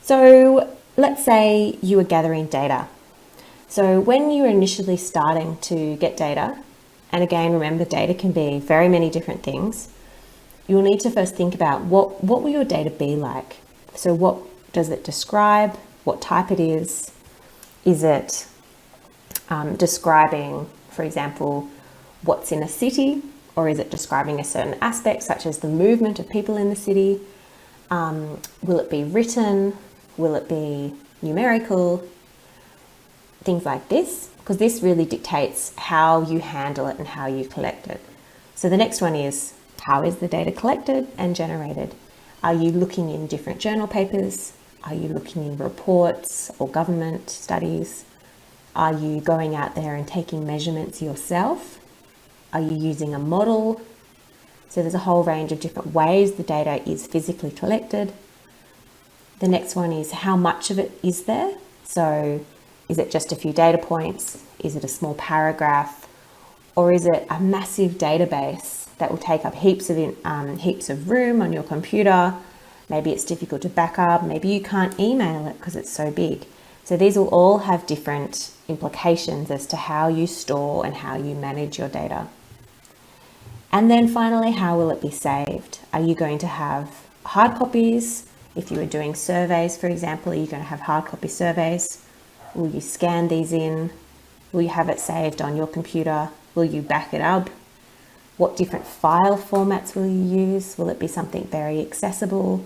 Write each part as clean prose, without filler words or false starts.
So let's say you were gathering data. So when you're initially starting to get data, and again, remember data can be very many different things, you'll need to first think about what will your data be like? So what does it describe? What type it is? Is it describing, for example, what's in a city? Or is it describing a certain aspect, such as the movement of people in the city? Will it be written? Will it be numerical? Things like this, because this really dictates how you handle it and how you collect it. So the next one is, how is the data collected and generated? Are you looking in different journal papers? Are you looking in reports or government studies? Are you going out there and taking measurements yourself? Are you using a model? So there's a whole range of different ways the data is physically collected. The next one is, how much of it is there? So is it just a few data points? Is it a small paragraph? Or is it a massive database that will take up heaps of room on your computer? Maybe it's difficult to back up. Maybe you can't email it because it's so big. So these will all have different implications as to how you store and how you manage your data. And then finally, how will it be saved? Are you going to have hard copies? If you were doing surveys, for example, are you going to have hard copy surveys? Will you scan these in? Will you have it saved on your computer? Will you back it up? What different file formats will you use? Will it be something very accessible?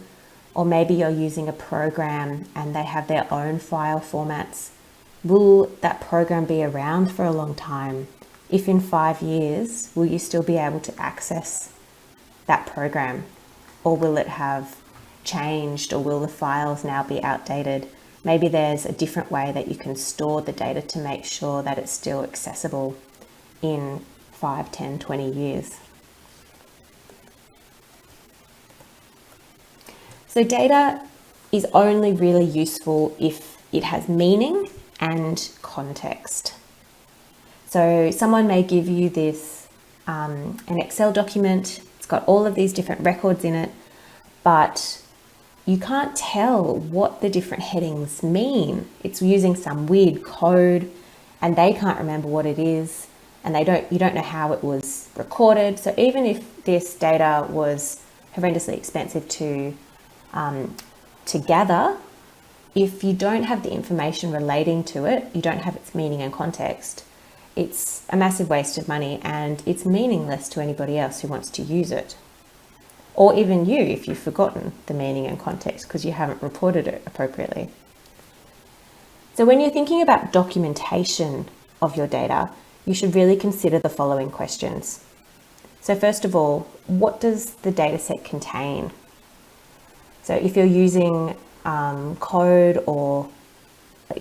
Or maybe you're using a program and they have their own file formats. Will that program be around for a long time? If in 5 years, will you still be able to access that program? Or will it have changed, or will the files now be outdated? Maybe there's a different way that you can store the data to make sure that it's still accessible in 5, 10, 20 years. So data is only really useful if it has meaning and context. So someone may give you this, an Excel document, it's got all of these different records in it, but you can't tell what the different headings mean. It's using some weird code and they can't remember what it is, and you don't know how it was recorded. So even if this data was horrendously expensive to gather, if you don't have the information relating to it, you don't have its meaning and context, it's a massive waste of money and it's meaningless to anybody else who wants to use it. Or even you, if you've forgotten the meaning and context because you haven't reported it appropriately. So when you're thinking about documentation of your data, you should really consider the following questions. So first of all, what does the dataset contain? So if you're using code or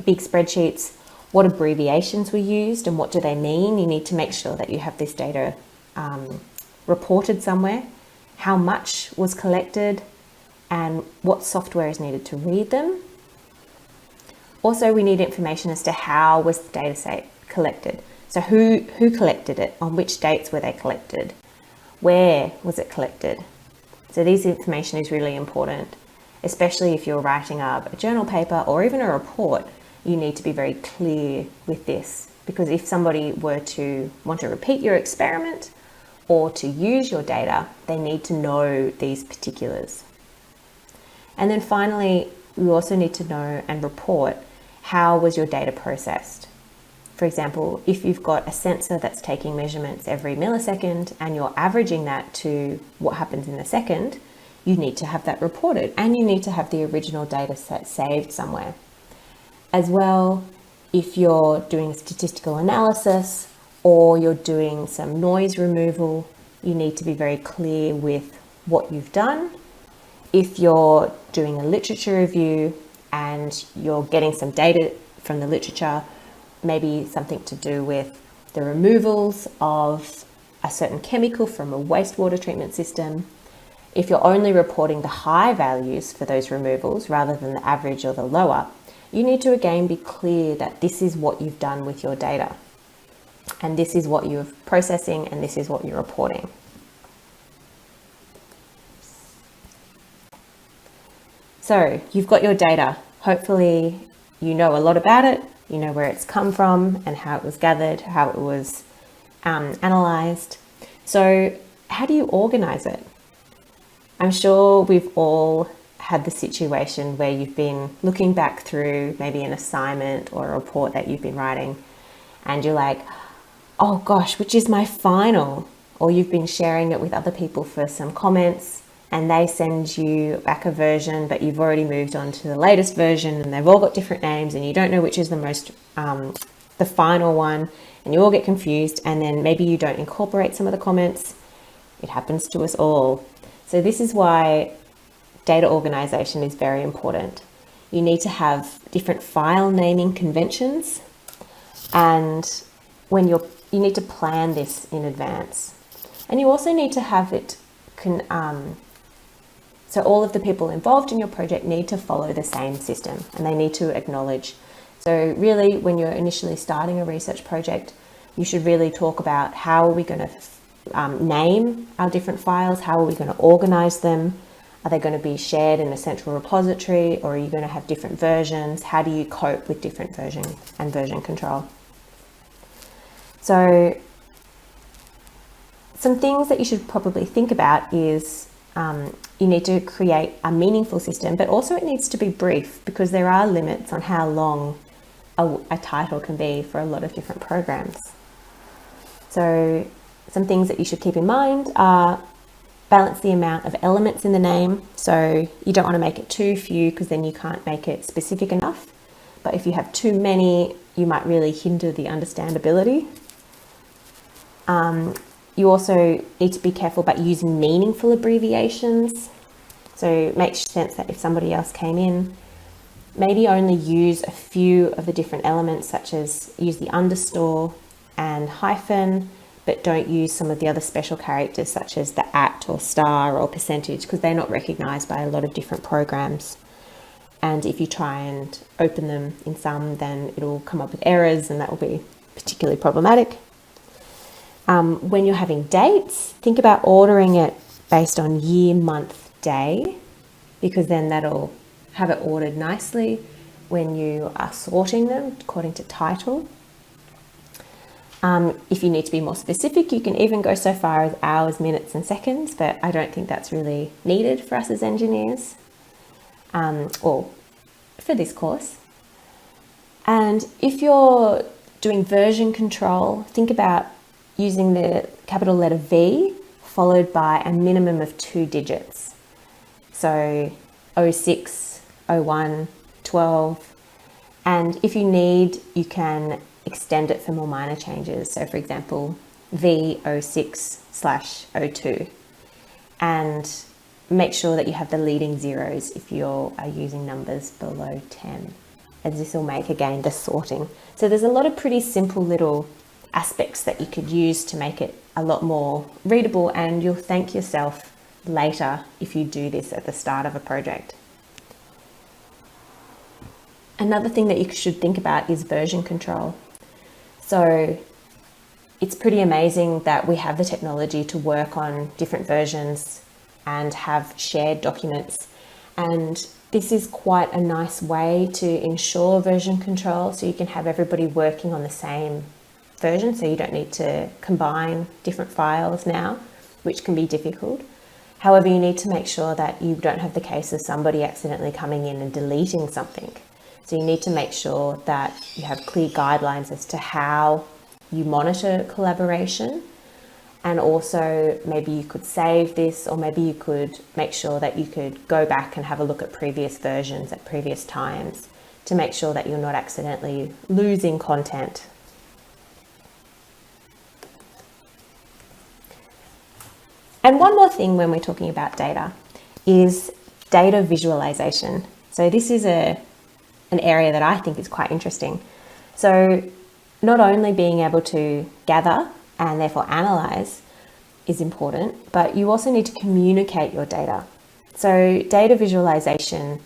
big spreadsheets, what abbreviations were used and what do they mean? You need to make sure that you have this data reported somewhere. How much was collected and what software is needed to read them. Also, we need information as to how was the data set collected. So who collected it? On which dates were they collected? Where was it collected? So this information is really important, especially if you're writing up a journal paper or even a report. You need to be very clear with this, because if somebody were to want to repeat your experiment or to use your data, they need to know these particulars. And then finally, we also need to know and report how was your data processed. For example, if you've got a sensor that's taking measurements every millisecond and you're averaging that to what happens in a second, you need to have that reported and you need to have the original data set saved somewhere. As well, if you're doing a statistical analysis or you're doing some noise removal, you need to be very clear with what you've done. If you're doing a literature review and you're getting some data from the literature, maybe something to do with the removals of a certain chemical from a wastewater treatment system. If you're only reporting the high values for those removals rather than the average or the lower, you need to again be clear that this is what you've done with your data. And this is what you're processing and this is what you're reporting. So you've got your data. hopefully you know a lot about it, you know where it's come from and how it was gathered, how it was analysed. So how do you organise it? I'm sure we've all had the situation where you've been looking back through maybe an assignment or a report that you've been writing and you're like, oh gosh, which is my final? Or you've been sharing it with other people for some comments and they send you back a version, but you've already moved on to the latest version and they've all got different names and you don't know which is the final one, and you all get confused, and then maybe you don't incorporate some of the comments. It happens to us all. So this is why data organization is very important. You need to have different file naming conventions, and you need to plan this in advance. And you also need to have it, so all of the people involved in your project need to follow the same system and they need to acknowledge. So really, when you're initially starting a research project, you should really talk about how are we going to name our different files, how are we going to organize them, are they going to be shared in a central repository, or are you going to have different versions? How do you cope with different version and version control? So some things that you should probably think about is you need to create a meaningful system, but also it needs to be brief because there are limits on how long a title can be for a lot of different programs. So some things that you should keep in mind are balance the amount of elements in the name. So you don't want to make it too few because then you can't make it specific enough. But if you have too many, you might really hinder the understandability. You also need to be careful about using meaningful abbreviations. So it makes sense that if somebody else came in, maybe only use a few of the different elements, such as use the underscore and hyphen, but don't use some of the other special characters such as the @ or star or percentage, because they're not recognized by a lot of different programs. And if you try and open them in some, then it'll come up with errors and that will be particularly problematic. When you're having dates, think about ordering it based on year, month, day, because then that'll have it ordered nicely when you are sorting them according to title. If you need to be more specific, you can even go so far as hours, minutes, and seconds, but I don't think that's really needed for us as engineers, or for this course. And if you're doing version control, think about using the capital letter V followed by a minimum of 2 digits. So 06, 01, 12, and if you need, you can extend it for more minor changes. So for example, V06/02, and make sure that you have the leading zeros if you are using numbers below 10, as this will make, again, the sorting. So there's a lot of pretty simple little aspects that you could use to make it a lot more readable, and you'll thank yourself later if you do this at the start of a project. Another thing that you should think about is version control. So it's pretty amazing that we have the technology to work on different versions and have shared documents, and this is quite a nice way to ensure version control, so you can have everybody working on the same version, so you don't need to combine different files now, which can be difficult. However, you need to make sure that you don't have the case of somebody accidentally coming in and deleting something. So you need to make sure that you have clear guidelines as to how you monitor collaboration, and also maybe you could save this, or maybe you could make sure that you could go back and have a look at previous versions at previous times to make sure that you're not accidentally losing content. And one more thing when we're talking about data is data visualization. So this is an area that I think is quite interesting. So not only being able to gather and therefore analyze is important, but you also need to communicate your data. So data visualization